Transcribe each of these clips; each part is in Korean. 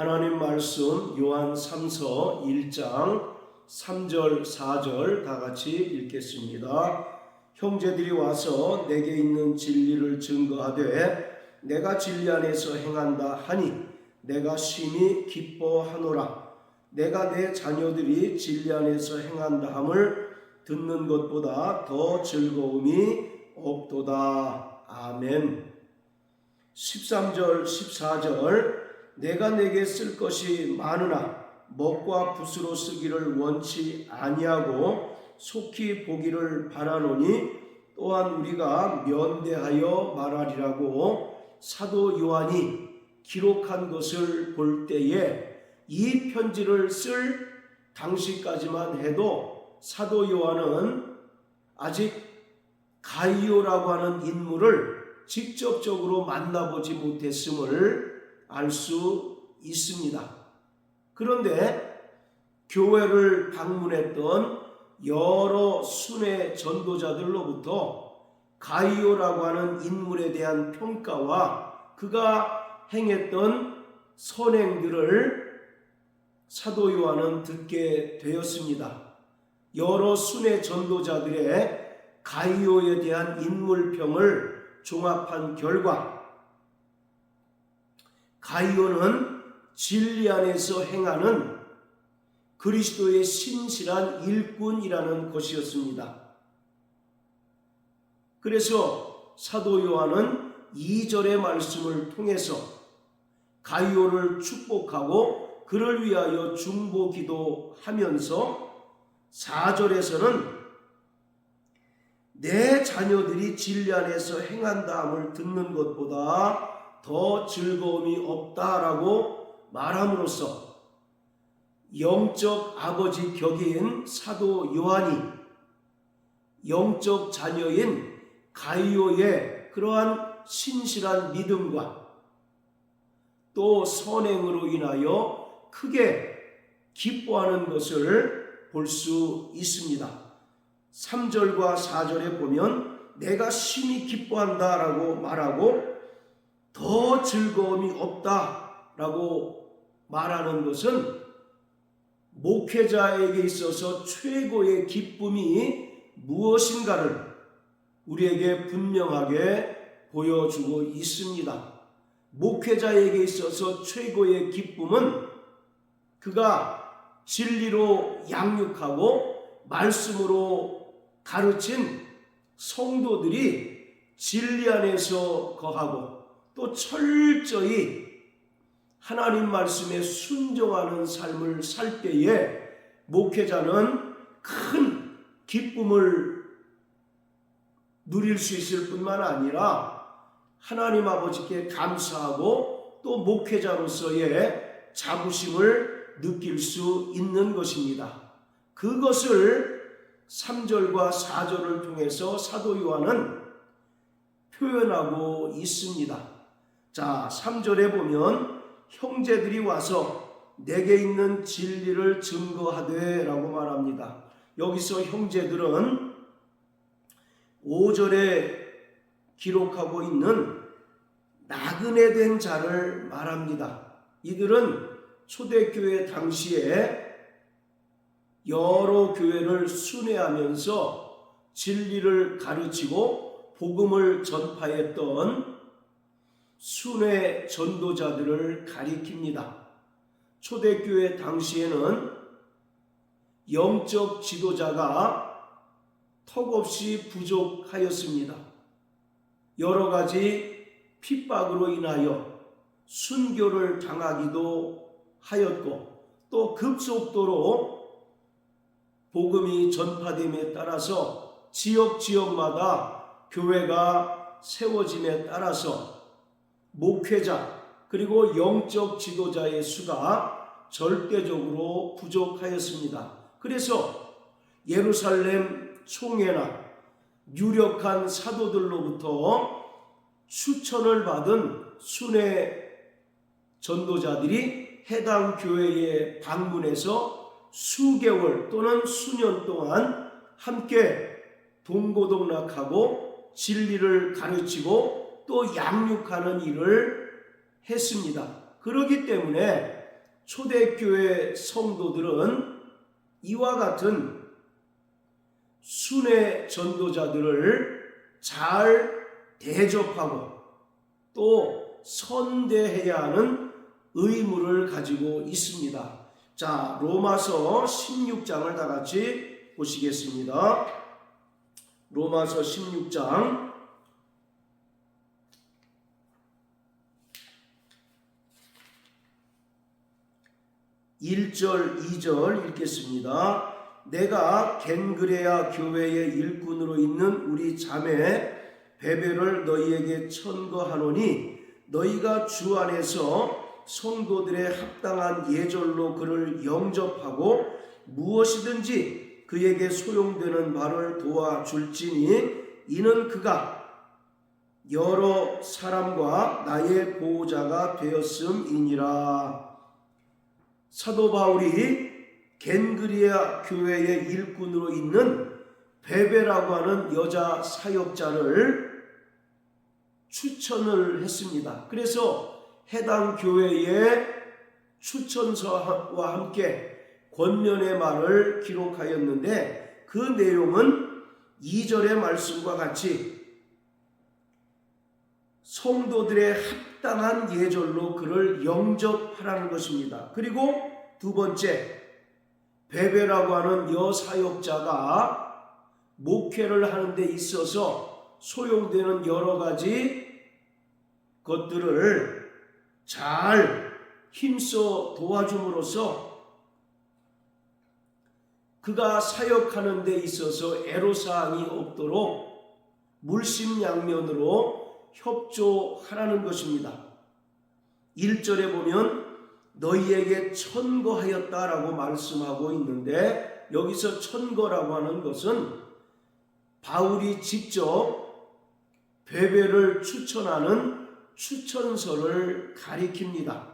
하나님 말씀 요한 3서 1장 3절 4절 다 같이 읽겠습니다. 형제들이 와서 내게 있는 진리를 증거하되 내가 진리 안에서 행한다 하니 내가 심히 기뻐하노라. 내가 내 자녀들이 진리 안에서 행한다 함을 듣는 것보다 더 즐거움이 없도다. 아멘. 13절 14절 내가 내게 쓸 것이 많으나 먹과 붓으로 쓰기를 원치 아니하고 속히 보기를 바라노니 또한 우리가 면대하여 말하리라고 사도 요한이 기록한 것을 볼 때에 이 편지를 쓸 당시까지만 해도 사도 요한은 아직 가이오라고 하는 인물을 직접적으로 만나보지 못했음을 알 수 있습니다. 그런데 교회를 방문했던 여러 순회 전도자들로부터 가이오라고 하는 인물에 대한 평가와 그가 행했던 선행들을 사도 요한은 듣게 되었습니다. 여러 순회 전도자들의 가이오에 대한 인물평을 종합한 결과 가이오는 진리 안에서 행하는 그리스도의 신실한 일꾼이라는 것이었습니다. 그래서 사도 요한은 2절의 말씀을 통해서 가이오를 축복하고 그를 위하여 중보 기도하면서 4절에서는 내 자녀들이 진리 안에서 행한다함을 듣는 것보다 더 즐거움이 없다라고 말함으로써 영적 아버지 격인 사도 요한이 영적 자녀인 가이오의 그러한 신실한 믿음과 또 선행으로 인하여 크게 기뻐하는 것을 볼 수 있습니다. 3절과 4절에 보면 내가 심히 기뻐한다라고 말하고 더 즐거움이 없다라고 말하는 것은 목회자에게 있어서 최고의 기쁨이 무엇인가를 우리에게 분명하게 보여주고 있습니다. 목회자에게 있어서 최고의 기쁨은 그가 진리로 양육하고 말씀으로 가르친 성도들이 진리 안에서 거하고 또 철저히 하나님 말씀에 순종하는 삶을 살 때에 목회자는 큰 기쁨을 누릴 수 있을 뿐만 아니라 하나님 아버지께 감사하고 또 목회자로서의 자부심을 느낄 수 있는 것입니다. 그것을 3절과 4절을 통해서 사도 요한은 표현하고 있습니다. 자, 3절에 보면 형제들이 와서 내게 있는 진리를 증거하되 라고 말합니다. 여기서 형제들은 5절에 기록하고 있는 나그네 된 자를 말합니다. 이들은 초대교회 당시에 여러 교회를 순회하면서 진리를 가르치고 복음을 전파했던 순회 전도자들을 가리킵니다. 초대교회 당시에는 영적 지도자가 턱없이 부족하였습니다. 여러 가지 핍박으로 인하여 순교를 당하기도 하였고 또 급속도로 복음이 전파됨에 따라서 지역마다 교회가 세워짐에 따라서 목회자 그리고 영적 지도자의 수가 절대적으로 부족하였습니다. 그래서 예루살렘 총회나 유력한 사도들로부터 추천을 받은 순회 전도자들이 해당 교회에 방문해서 수개월 또는 수년 동안 함께 동고동락하고 진리를 가르치고 또 양육하는 일을 했습니다. 그렇기 때문에 초대교회 성도들은 이와 같은 순회 전도자들을 잘 대접하고 또 선대해야 하는 의무를 가지고 있습니다. 자, 로마서 16장을 다 같이 보시겠습니다. 로마서 16장 1절 2절 읽겠습니다. 내가 겐그레아 교회의 일꾼으로 있는 우리 자매 베베를 너희에게 천거하노니 너희가 주 안에서 성도들의 합당한 예절로 그를 영접하고 무엇이든지 그에게 소용되는 바를 도와줄지니 이는 그가 여러 사람과 나의 보호자가 되었음이니라. 사도 바울이 겐그리아 교회의 일꾼으로 있는 베베라고 하는 여자 사역자를 추천을 했습니다. 그래서 해당 교회의 추천서와 함께 권면의 말을 기록하였는데 그 내용은 2절의 말씀과 같이 성도들의 합당한 예절로 그를 영접하라는 것입니다. 그리고 두 번째, 베베라고 하는 여사역자가 목회를 하는 데 있어서 소용되는 여러 가지 것들을 잘 힘써 도와줌으로써 그가 사역하는 데 있어서 애로사항이 없도록 물심양면으로 협조하라는 것입니다. 1절에 보면 너희에게 천거하였다라고 말씀하고 있는데 여기서 천거라고 하는 것은 바울이 직접 베베를 추천하는 추천서를 가리킵니다.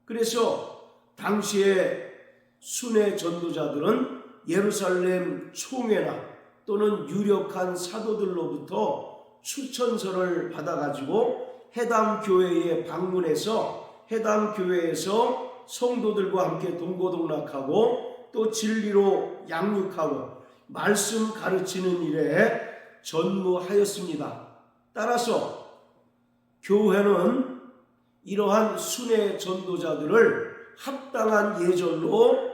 그래서 당시에 순회 전도자들은 예루살렘 총회나 또는 유력한 사도들로부터 추천서를 받아가지고 해당 교회에 방문해서 해당 교회에서 성도들과 함께 동고동락하고 또 진리로 양육하고 말씀 가르치는 일에 전무하였습니다. 따라서 교회는 이러한 순회 전도자들을 합당한 예절로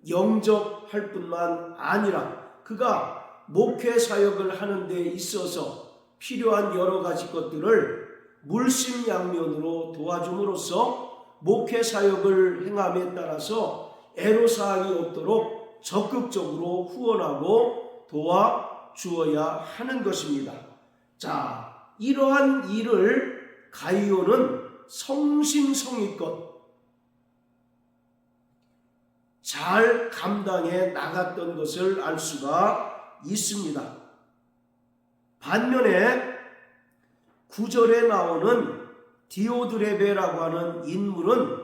영접할 뿐만 아니라 그가 목회 사역을 하는 데 있어서 필요한 여러 가지 것들을 물심양면으로 도와줌으로써 목회 사역을 행함에 따라서 애로사항이 없도록 적극적으로 후원하고 도와주어야 하는 것입니다. 자, 이러한 일을 가이오는 성심성의껏 잘 감당해 나갔던 것을 알 수가 있습니다. 반면에 9절에 나오는 디오드레베라고 하는 인물은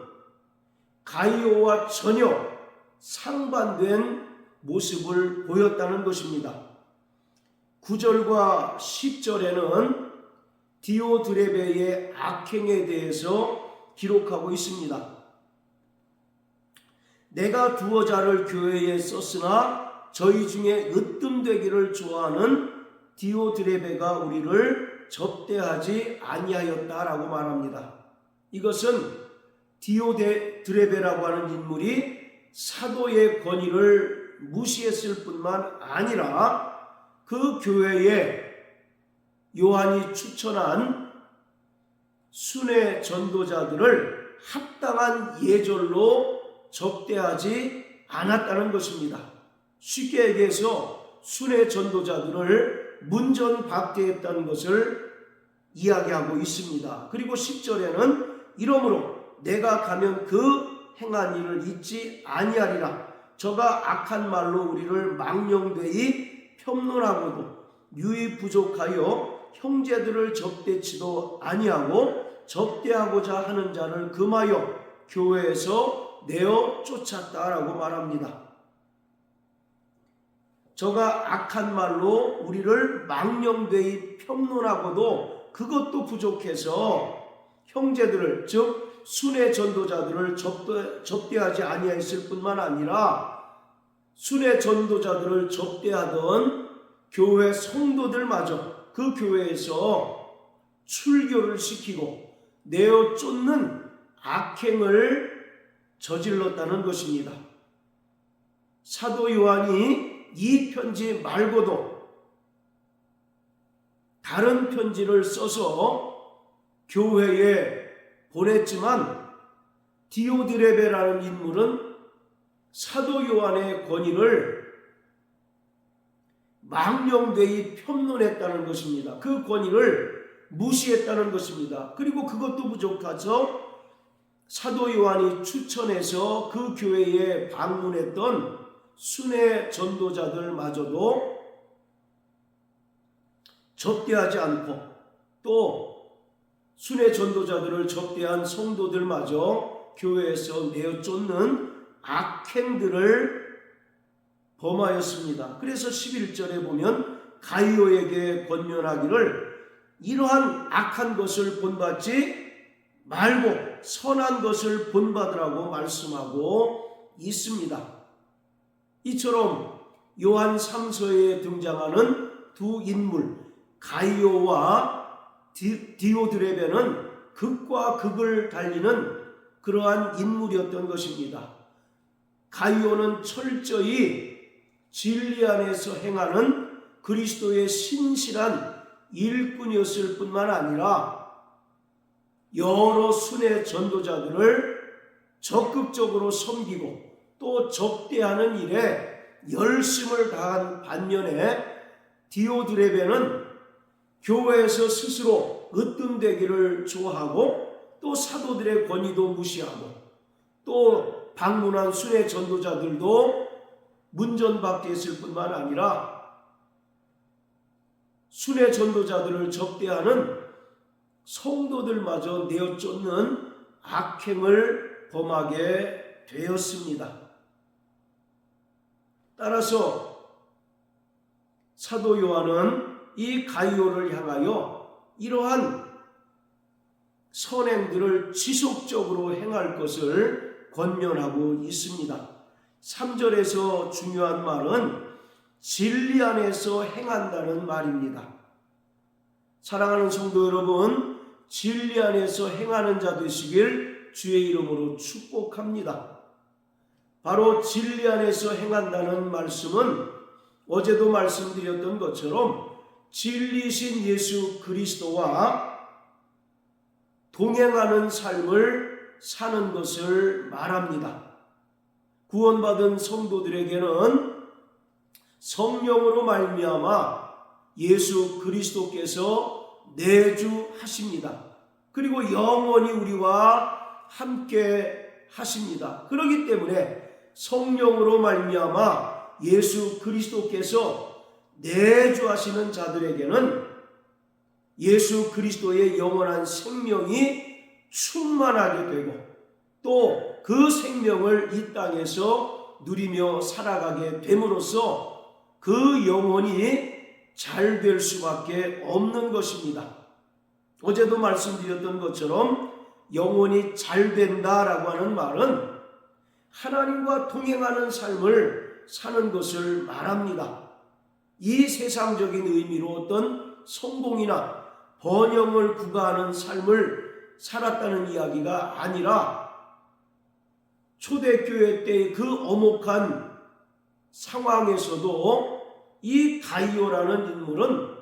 가이오와 전혀 상반된 모습을 보였다는 것입니다. 9절과 10절에는 디오드레베의 악행에 대해서 기록하고 있습니다. 내가 두어 자를 교회에 썼으나 저희 중에 으뜸되기를 좋아하는 디오드레베가 우리를 접대하지 아니하였다라고 말합니다. 이것은 디오드레베라고 하는 인물이 사도의 권위를 무시했을 뿐만 아니라 그 교회에 요한이 추천한 순회 전도자들을 합당한 예절로 접대하지 않았다는 것입니다. 쉽게 얘기해서 순회 전도자들을 문전박대했다는 것을 이야기하고 있습니다. 그리고 10절에는 이러므로 내가 가면 그 행한 일을 잊지 아니하리라. 저가 악한 말로 우리를 망령되이 폄론하고도 유의 부족하여 형제들을 접대치도 아니하고 접대하고자 하는 자를 금하여 교회에서 내어 쫓았다라고 말합니다. 저가 악한 말로 우리를 망령되이 폄론하고도 그것도 부족해서 형제들을 즉 순회 전도자들을 접대하지 아니했을 뿐만 아니라 순회 전도자들을 접대하던 교회 성도들마저 그 교회에서 출교를 시키고 내어 쫓는 악행을 저질렀다는 것입니다. 사도 요한이 이 편지 말고도 다른 편지를 써서 교회에 보냈지만 디오드레베라는 인물은 사도 요한의 권위를 망령되이 편론했다는 것입니다. 그 권위를 무시했다는 것입니다. 그리고 그것도 부족해서 사도 요한이 추천해서 그 교회에 방문했던 순회 전도자들마저도 접대하지 않고 또 순회 전도자들을 접대한 성도들마저 교회에서 내어 쫓는 악행들을 범하였습니다. 그래서 11절에 보면 가이오에게 권면하기를 이러한 악한 것을 본받지 말고 선한 것을 본받으라고 말씀하고 있습니다. 이처럼 요한 3서에 등장하는 두 인물 가이오와 디오드레베는 극과 극을 달리는 그러한 인물이었던 것입니다. 가이오는 철저히 진리 안에서 행하는 그리스도의 신실한 일꾼이었을 뿐만 아니라 여러 순회 전도자들을 적극적으로 섬기고 또 접대하는 일에 열심을 다한 반면에 디오드레베는 교회에서 스스로 으뜸되기를 좋아하고 또 사도들의 권위도 무시하고 또 방문한 순회 전도자들도 문전박대 했을 뿐만 아니라 순회 전도자들을 접대하는 성도들마저 내어 쫓는 악행을 범하게 되었습니다. 따라서 사도 요한은 이 가이오를 향하여 이러한 선행들을 지속적으로 행할 것을 권면하고 있습니다. 3절에서 중요한 말은 진리 안에서 행한다는 말입니다. 사랑하는 성도 여러분, 진리 안에서 행하는 자 되시길 주의 이름으로 축복합니다. 바로 진리 안에서 행한다는 말씀은 어제도 말씀드렸던 것처럼 진리신 예수 그리스도와 동행하는 삶을 사는 것을 말합니다. 구원받은 성도들에게는 성령으로 말미암아 예수 그리스도께서 내주하십니다. 그리고 영원히 우리와 함께 하십니다. 그렇기 때문에 성령으로 말미암아 예수 그리스도께서 내주하시는 자들에게는 예수 그리스도의 영원한 생명이 충만하게 되고 또 그 생명을 이 땅에서 누리며 살아가게 됨으로써 그 영혼이 잘 될 수밖에 없는 것입니다. 어제도 말씀드렸던 것처럼 영혼이 잘 된다라고 하는 말은 하나님과 동행하는 삶을 사는 것을 말합니다. 이 세상적인 의미로 어떤 성공이나 번영을 구가하는 삶을 살았다는 이야기가 아니라 초대교회 때의 그 엄혹한 상황에서도 이 가이오라는 인물은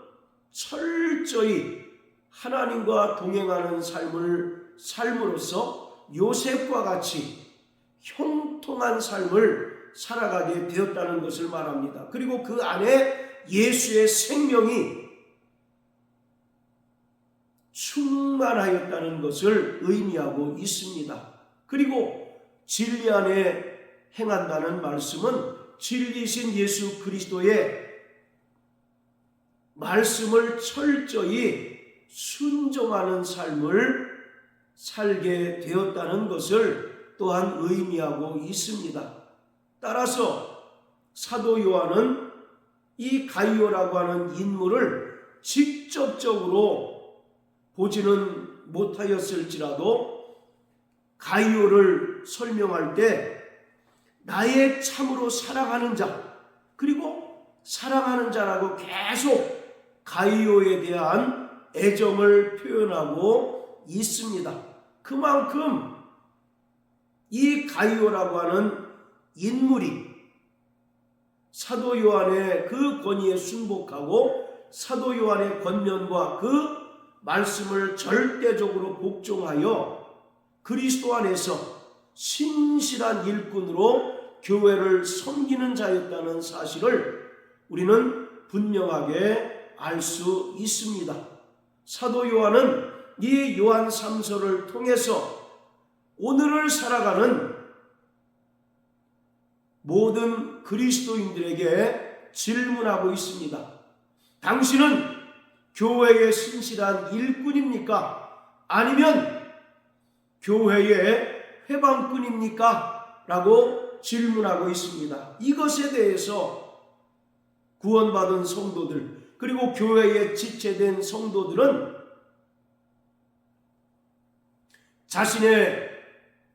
철저히 하나님과 동행하는 삶을 삶으로써 요셉과 같이 형통한 삶을 살아가게 되었다는 것을 말합니다. 그리고 그 안에 예수의 생명이 충만하였다는 것을 의미하고 있습니다. 그리고 진리 안에 행한다는 말씀은 진리신 예수 그리스도의 말씀을 철저히 순종하는 삶을 살게 되었다는 것을 또한 의미하고 있습니다. 따라서 사도 요한은 이 가이오라고 하는 인물을 직접적으로 보지는 못하였을지라도 가이오를 설명할 때 나의 참으로 사랑하는 자, 그리고 사랑하는 자라고 계속 가이오에 대한 애정을 표현하고 있습니다. 그만큼 이 가이오라고 하는 인물이 사도 요한의 그 권위에 순복하고 사도 요한의 권면과 그 말씀을 절대적으로 복종하여 그리스도 안에서 신실한 일꾼으로 교회를 섬기는 자였다는 사실을 우리는 분명하게 알 수 있습니다. 사도 요한은 이 요한 3서를 통해서 오늘을 살아가는 모든 그리스도인들에게 질문하고 있습니다. 당신은 교회의 신실한 일꾼입니까? 아니면 교회의 회방꾼입니까? 라고 질문하고 있습니다. 이것에 대해서 구원받은 성도들, 그리고 교회에 지체된 성도들은 자신의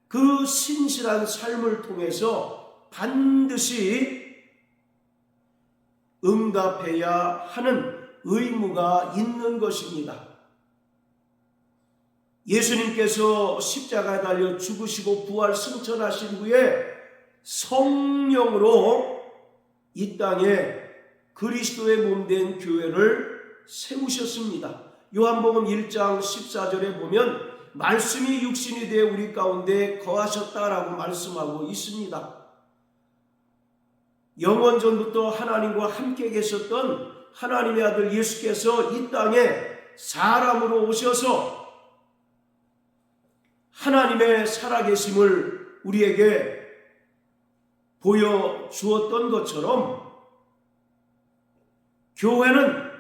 그 신실한 삶을 통해서 반드시 응답해야 하는 의무가 있는 것입니다. 예수님께서 십자가에 달려 죽으시고 부활 승천하신 후에 성령으로 이 땅에 그리스도의 몸된 교회를 세우셨습니다. 요한복음 1장 14절에 보면 말씀이 육신이 되어 우리 가운데 거하셨다라고 말씀하고 있습니다. 영원전부터 하나님과 함께 계셨던 하나님의 아들 예수께서 이 땅에 사람으로 오셔서 하나님의 살아계심을 우리에게 보여주었던 것처럼 교회는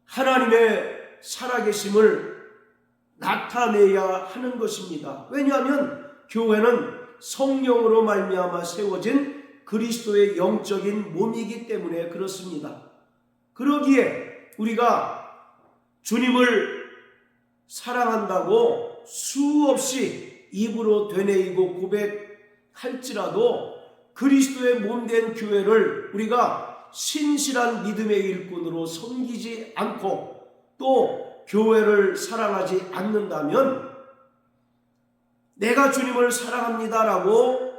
하나님의 살아계심을 나타내야 하는 것입니다. 왜냐하면 교회는 성령으로 말미암아 세워진 그리스도의 영적인 몸이기 때문에 그렇습니다. 그러기에 우리가 주님을 사랑한다고 수없이 입으로 되뇌이고 고백할지라도 그리스도의 몸된 교회를 우리가 신실한 믿음의 일꾼으로 섬기지 않고 또 교회를 사랑하지 않는다면 내가 주님을 사랑합니다라고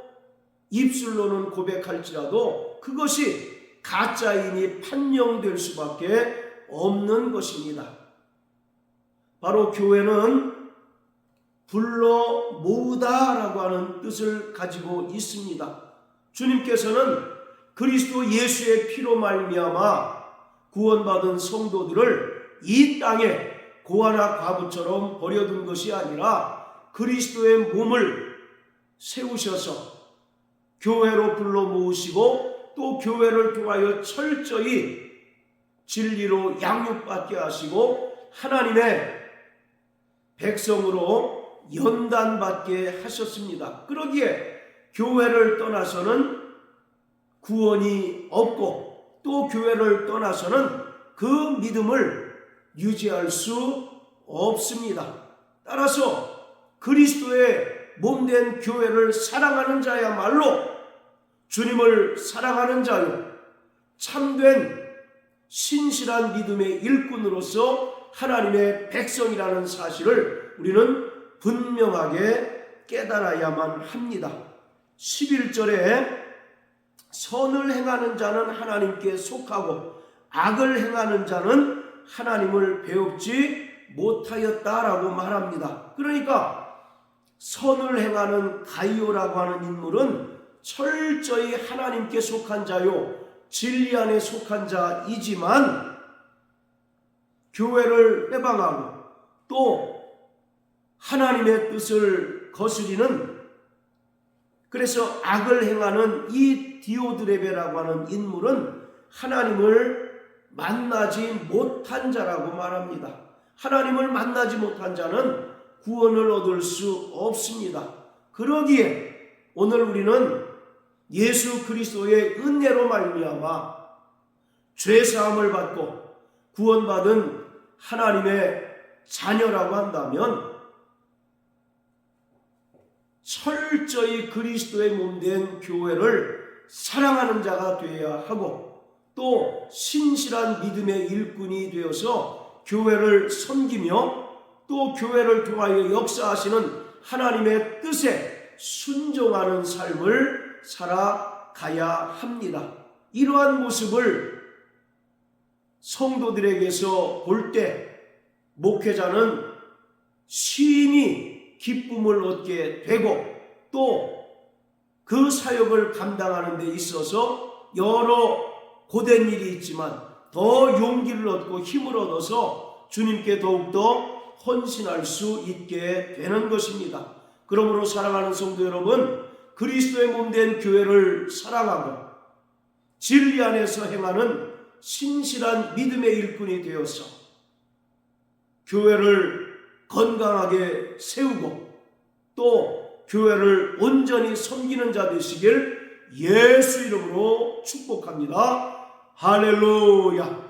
입술로는 고백할지라도 그것이 가짜인이 판명될 수밖에 없는 것입니다. 바로 교회는 불러 모으다라고 하는 뜻을 가지고 있습니다. 주님께서는 그리스도 예수의 피로 말미암아 구원받은 성도들을 이 땅에 고아나 과부처럼 버려둔 것이 아니라 그리스도의 몸을 세우셔서 교회로 불러 모으시고 또 교회를 통하여 철저히 진리로 양육받게 하시고 하나님의 백성으로 연단받게 하셨습니다. 그러기에 교회를 떠나서는 구원이 없고 또 교회를 떠나서는 그 믿음을 유지할 수 없습니다. 따라서 그리스도의 몸된 교회를 사랑하는 자야말로 주님을 사랑하는 자요 참된 신실한 믿음의 일꾼으로서 하나님의 백성이라는 사실을 우리는 분명하게 깨달아야만 합니다. 11절에 선을 행하는 자는 하나님께 속하고 악을 행하는 자는 하나님을 배웁지 못하였다라고 말합니다. 그러니까 선을 행하는 가이오라고 하는 인물은 철저히 하나님께 속한 자요 진리 안에 속한 자이지만 교회를 회방하고 또 하나님의 뜻을 거스리는 그래서 악을 행하는 이 디오드레베라고 하는 인물은 하나님을 만나지 못한 자라고 말합니다. 하나님을 만나지 못한 자는 구원을 얻을 수 없습니다. 그러기에 오늘 우리는 예수 그리스도의 은혜로 말미암아 죄사함을 받고 구원받은 하나님의 자녀라고 한다면 철저히 그리스도의 몸된 교회를 사랑하는 자가 되어야 하고, 또 신실한 믿음의 일꾼이 되어서 교회를 섬기며 또 교회를 통하여 역사하시는 하나님의 뜻에 순종하는 삶을 살아가야 합니다. 이러한 모습을 성도들에게서 볼 때 목회자는 심히 기쁨을 얻게 되고, 또 그 사역을 감당하는 데 있어서 여러 고된 일이 있지만 더 용기를 얻고 힘을 얻어서 주님께 더욱더 헌신할 수 있게 되는 것입니다. 그러므로 사랑하는 성도 여러분, 그리스도의 몸된 교회를 사랑하고 진리 안에서 행하는 신실한 믿음의 일꾼이 되어서 교회를 건강하게 세우고 또 교회를 온전히 섬기는 자 되시길 예수 이름으로 축복합니다. 할렐루야.